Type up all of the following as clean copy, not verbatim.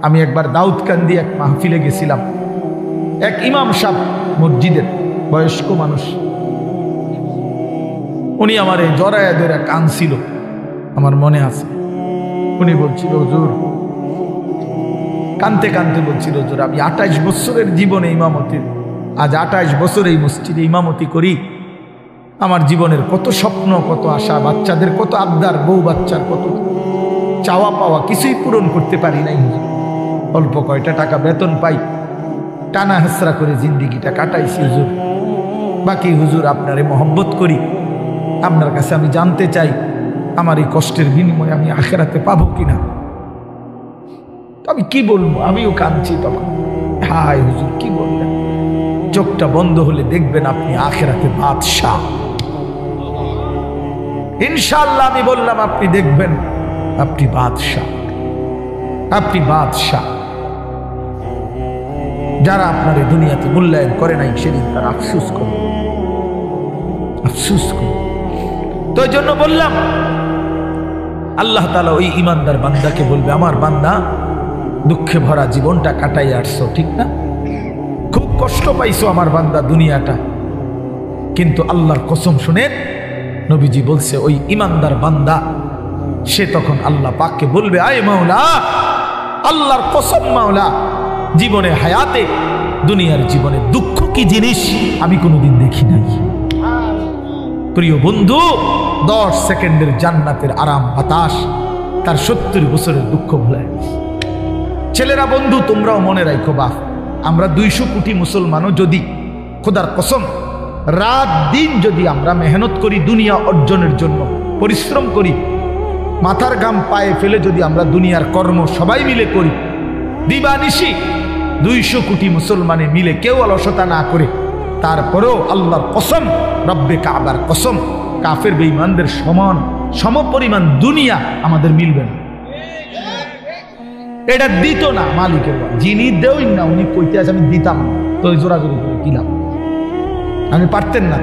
আমি একবার দাউদকান্দি এক মাহফিলে গেছিলাম, এক ইমাম সাহেব মসজিদের বয়স্ক মানুষ, উনি আমার এই জড়ায়া ধরে কাঁদছিল, আমার মনে আছে। উনি বলছিল হুজুর, কানতে কানতে বলছিল হুজুর, আমি 28 বছরের জীবনে ইমামতির, আজ 28 বছর এই মসজিদে ইমামতি করি, আমার জীবনের কত স্বপ্ন, কত আশা, বাচ্চাদের কত আবদার, বউ বাচ্চার কত চাওয়া পাওয়া, কিছুই পূরণ করতে পারি নাই হুজুর। অল্প কয়টা টাকা বেতন পাই, টানা হেসরা করে জিন্দিগিটা কাটাইছি হুজুর। বাকি হুজুর আপনারে মহব্বত করি, আপনার কাছে আমি জানতে চাই আমার এই কষ্টের বিনিময়ে আমি আখেরাতে পাবো কিনা। আমি কি বলবো, আমিও কাঁদছি তখন। হায় হুজুর কি বলবেন, চোখটা বন্ধ হলে দেখবেন আপনি আখেরাতে বাদশাহ। ইনশাআল্লাহ আমি বললাম, আপনি দেখবেন আপনি বাদশাহ, আপনি বাদশাহ। যারা আপনার এই দুনিয়াতে মূল্যায়ন করে নাই সেদিন তার আফসোস করবে, আফসোস করবে। তো এই জন্য বললাম, আল্লাহ তাআলা ওই ইমানদার বান্দাকে বলবে, আমার বান্দা দুঃখে ভরা জীবনটা কাটাই আসছো, ঠিক না? খুব কষ্ট পাইছো আমার বান্দা দুনিয়াটা, কিন্তু আল্লাহর কসম শুনেন, নবীজি বলছে ওই ইমানদার বান্দা সে তখন আল্লাহ পাককে বলবে, আয় মাওলা, আল্লাহর কসম মাওলা, জীবনে হায়াতে দুনিয়ার জীবনে দুঃখ কি জিনিস আমি কোনোদিন দেখি নাই। প্রিয় বন্ধু, 10 সেকেন্ডের জান্নাতের আরাম বাতাস তার 70 বছরের দুঃখ ভুলায়। ছেলেরা বন্ধু, তোমরাও মনে রাখো বাপ, আমরা 200 কোটি মুসলমানও যদি খোদার কসম রাত দিন যদি আমরা মেহনত করি দুনিয়া অর্জনের জন্য, পরিশ্রম করি, মাথার ঘাম পায়ে ফেলে যদি আমরা দুনিয়ার কর্ম সবাই মিলে করি, দিবানিশি 200 কোটি মুসলমানে মিলে কেউ অলসতা না করে, তারপরেও আল্লাহর কসম, রব্বে কাবার কসম, কাফের বেঈমানদের সমান সমপরিমাণ দুনিয়া আমাদের মিলবে না। এটা দিত না মালিকের, যিনি দেউই না উনি কইতে আছে আমি দিতাম না, তো ওই জোরাজোরি করে দিলাম, আমি পারতেন না।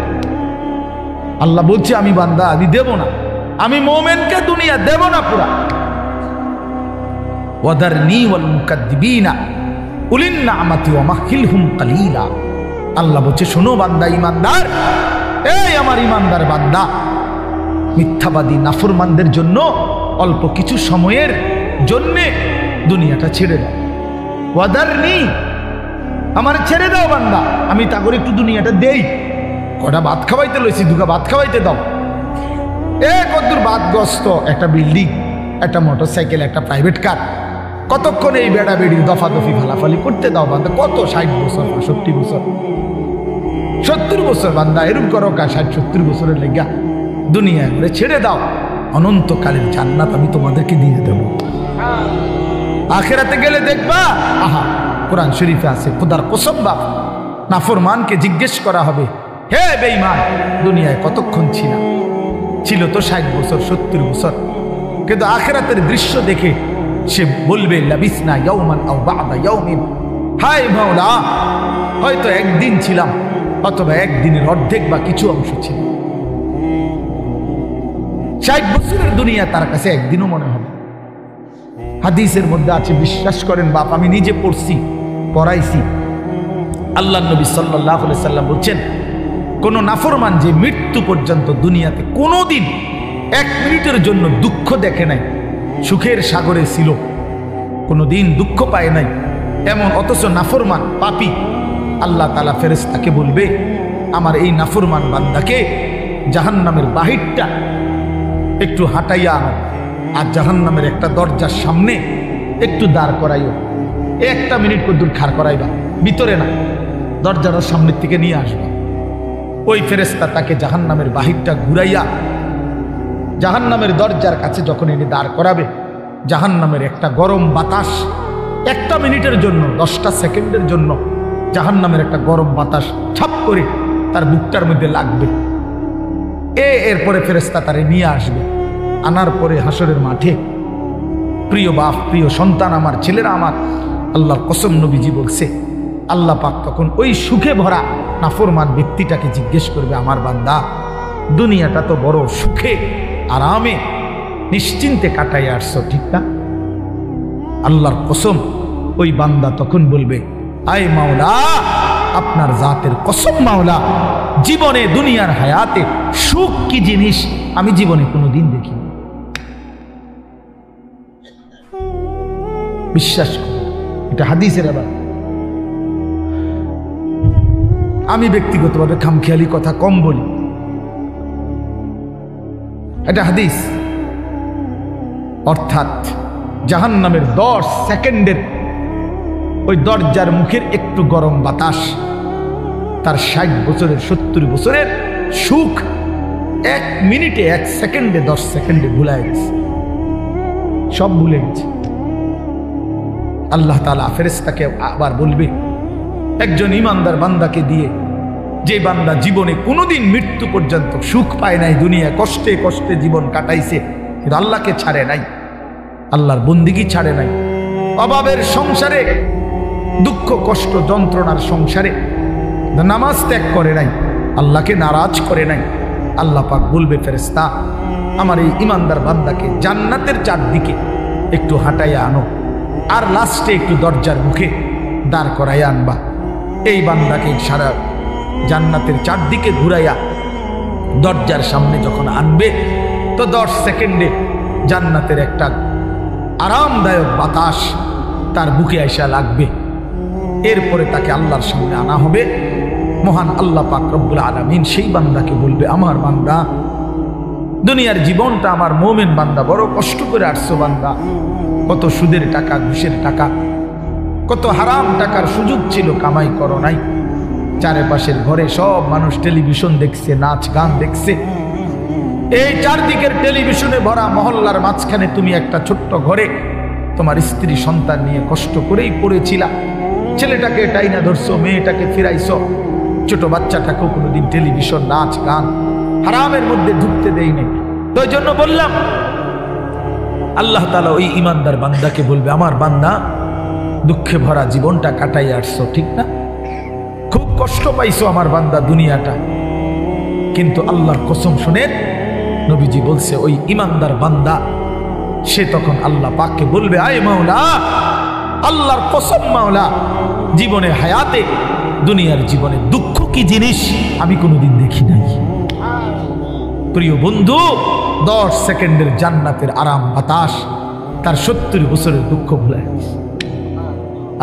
আল্লাহ বলছে, আমি বান্দা আমি দেব না, আমি মোমেনকে দুনিয়া দেব না পুরা। ওয়াদারনি ওয়াল মুকাদ্দিবিনা উলিন নি'মাতি ওয়া মাহিলহুম কালিলা। আল্লাহ বলছে, শোনো বান্দা ইমানদার, এই আমার ইমানদার বান্দা, মিথ্যাবাদী নাফরমানদের জন্য অল্প কিছু সময়ের জন্যে দুনিয়াটা ছেড়ে দাও। ওয়াদারনি, আমার ছেড়ে দাও বান্দা, আমি তা করে একটু দুনিয়াটা দেই, কটা ভাত খাওয়াইতে লইছি, দুটা ভাত খাওয়াইতে দাও। কতদূর বাদগ্রস্ত একটা বিল্ডিং, একটা মোটরসাইকেল, একটা প্রাইভেট কার, কতক্ষণ এই বেড়া বেড়ির দফাদফি ফালাফালি করতে দাও বান্দা। কত 60 বছর, 65 বছর, 70 বছর বান্দা, এরকম করো কা 60-70 বছরের লেগা দুনিয়া করে ছেড়ে দাও, অনন্তকালের জান্নাত আমি তোমাদেরকে দিয়ে দেব। আখেরাতে গেলে দেখবা, আহা, কোরআন শরীফে আছে, খোদার কসম বাপ, নাফরমানকে জিজ্ঞেস করা হবে, হে বেঈমান, দুনিয়ায় কতক্ষণ ছিল? ছিল তো 60 বছর, 70 বছর, কিন্তু আখেরাতের দৃশ্য দেখে সে বলবে, লাবিসনা ইয়াওমান আও বা'দা ইয়াওমিন, হায় মাওলা, হয়তো একদিন ছিলাম, অথবা একদিনের অর্ধেক বা কিছু অংশ ছিল। 60 বছরের দুনিয়া তার কাছে একদিনও মনে হবে। হাদিসের মধ্যে আছে, বিশ্বাস করেন বাপ, আমি নিজে পড়ছি, পড়াইছি, আল্লাহ নবী সাল্লাল্লাহু আলাইহি সাল্লাম বলছেন, কোন নাফরমান যে মৃত্যু পর্যন্ত দুনিয়াতে কোনোদিন 1 মিনিটের জন্য দুঃখ দেখে নাই, সুখের সাগরে ছিল, কোনোদিন দুঃখ পায় নাই এমন, অথচ নাফরমান পাপী, আল্লাহ তাআলা ফেরেশতাকে বলবে, আমার এই নাফরমান বান্দাকে জাহান্নামের বাহিরটা একটু হাঁটাইয়া আনো, আর জাহান্নামের একটা দরজার সামনে একটু দাঁড় করাইও, 1 মিনিট কদ্দুর খাড় করাইবা, ভিতরে না, দরজার সামনের থেকে নিয়ে আসবা। ওই ফেরেশতা তাকে জাহান্নামের বাহিরটা ঘুরাইয়া জাহান্নামের দরজার কাছে যখন এনে দাঁড় করাবে, জাহান্নামের একটা গরম বাতাস 1 মিনিটের জন্য, 10টা সেকেন্ডের জন্য জাহান্নামের একটা গরম বাতাস ছাপ করে তার বুকটার মধ্যে লাগবে। এরপরে ফেরেশতা তারে নিয়ে আসবে, আনার পরে হাসরের মাঠে, প্রিয় বাপ, প্রিয় সন্তান, আমার ছেলেরা আমার, আল্লাহর কসম নবীজি বলছে, আল্লাহ পাক তখন ওই সুখে ভরা নাফরমান ব্যক্তিটাকে জিজ্ঞেস করবে, আমার বান্দা, দুনিয়াটা তো বড় সুখে আরামে নিশ্চিন্তে কাটাই আসছো, ঠিক না? আল্লাহর কসম ওই বান্দা তখন বলবে, আয় মাওলা, আপনার জাতের কসম মাওলা, জীবনে দুনিয়ার হায়াতে সুখ কি জিনিস আমি জীবনে কোনোদিন দেখিনি। বিশ্বাস করুন, এটা হাদিসের। আবার আমি ব্যক্তিগতভাবে খামখেয়ালি কথা কম বলি, এটা হাদিস। অর্থাৎ জাহান্নামের 10 সেকেন্ডের ওই দরজার মুখের একটু গরম বাতাস তার 60 বছরের 70 বছরের সুখ 1 মিনিটে 1 সেকেন্ডে 10 সেকেন্ডে ভুলায় গেছে, সব ভুলে গেছে। আল্লাহ তাআলা ফেরেশতাকে আবার বলবে, একজন ইমানদার বান্দাকে দিয়ে, যে বান্দা জীবনে কোনোদিন মৃত্যু পর্যন্ত সুখ পায় নাই, দুনিয়ায় কষ্টে কষ্টে জীবন কাটাইছে, কিন্তু আল্লাহকে ছাড়ে নাই, আল্লাহর বন্দিগি ছাড়ে নাই, অভাবের সংসারে, দুঃখ কষ্ট যন্ত্রণার সংসারে নামাজ ত্যাগ করে নাই, আল্লাহকে নারাজ করে নাই। আল্লাহ পাক বলবে, ফেরেশতা আমার এই ইমানদার বান্দাকে জান্নাতের চারদিকে একটু হাঁটাইয়া আনো, আর লাস্টে একটু দরজার মুখে দাঁড় করাইয়া আনবা। এই বান্দাকে সারা জান্নাতের চারদিকে ঘুরাইয়া দরজার সামনে যখন আনবে, তো 10 সেকেন্ডে জান্নাতের একটা আরামদায়ক বাতাস তার বুকে আইসা লাগবে। এরপরে তাকে আল্লাহর সামনে আনা হবে। মহান আল্লাহ পাক রব্বুল আলামিন সেই বান্দাকে বলবে, আমার বান্দা, দুনিয়ার জীবনটা আমার মুমিন বান্দা বড় কষ্ট করে আসছো বান্দা, কত সুদের টাকা, ঘুষের টাকা, কত হারাম টাকার সুযোগ ছিল, কামাই করো নাই। চারপাশের ঘরে সব মানুষ টেলিভিশন দেখছে, নাচ গান দেখছে, এই চারদিকের টেলিভিশনে ভরা মহল্লার মাঝখানে তুমি একটা ছোট্ট ঘরে তোমার স্ত্রী সন্তান নিয়ে কষ্ট করেই পড়েছিলা। ছেলেটাকে টাইনা ধরছো, মেয়েটাকে ফিরাইছো, ছোট বাচ্চাটাকেও কোনোদিন টেলিভিশন, নাচ গান, হারামের মধ্যে ঢুকতে দেই নাই। তো এই জন্য বললাম, আল্লাহ তাআলা ওই ইমানদার বান্দাকে বলবে, আমার বান্দা, দুঃখে ভরা জীবনটা কাটাই আসছো, ঠিক না? খুব কষ্ট পাইছো আমার বান্দা দুনিয়াটা, কিন্তু আল্লাহর কসম শুনে নবীজি বলছে, ওই ইমানদার বান্দা সে তখন আল্লাহ পাককে বলবে, আয় মাওলা, আল্লাহর কসম মাওলা, জীবনে হায়াতে দুনিয়ার জীবনে দুঃখ কি জিনিস আমি কোনোদিন দেখি নাই। প্রিয় বন্ধু, 10 সেকেন্ডের জান্নাতের আরাম বাতাস তার 70 বছরের দুঃখ ভুলায়,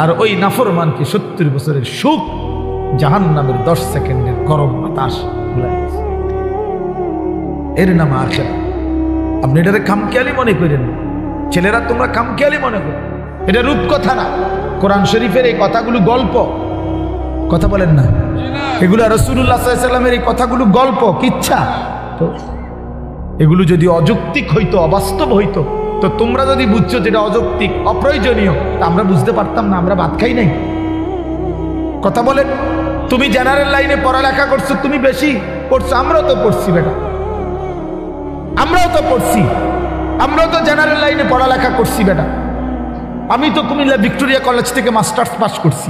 আর ওই নাফরমানকে 70 বছরের সুখ জাহান্নামের 10 সেকেন্ডের গরম বাতাস ভুলায়। এর নাম আখিরাত। আপনি এটাকে খামখেয়ালি মনে করেন, ছেলেরা তোমরা খামখেয়ালি মনে করো, এটা রূপকথা না। কোরআন শরীফের এই কথাগুলো গল্প, কথা বলেন না, এগুলো রাসূলুল্লাহ সাল্লাল্লাহু আলাইহি ওয়াসাল্লামের এই কথাগুলো গল্প, কিচ্ছা। তো এগুলো যদি অযৌক্তিক হইতো, অবাস্তব হইতো, তো তোমরা যদি বুঝছো যেটা অযৌক্তিক, অপ্রয়োজনীয়, তা আমরা বুঝতে পারতাম না? আমরা ভাত খাই নাই? কথা বলেন। তুমি জেনারেল লাইনে পড়ালেখা করছো, তুমি বেশি পড়ছো, আমরাও তো পড়ছি বেটা, আমরাও তো পড়ছি, আমরাও তো জেনারেল লাইনে পড়ালেখা করছি বেটা। আমি তো কুমিল্লা ভিক্টোরিয়া কলেজ থেকে মাস্টার্স পাস করছি।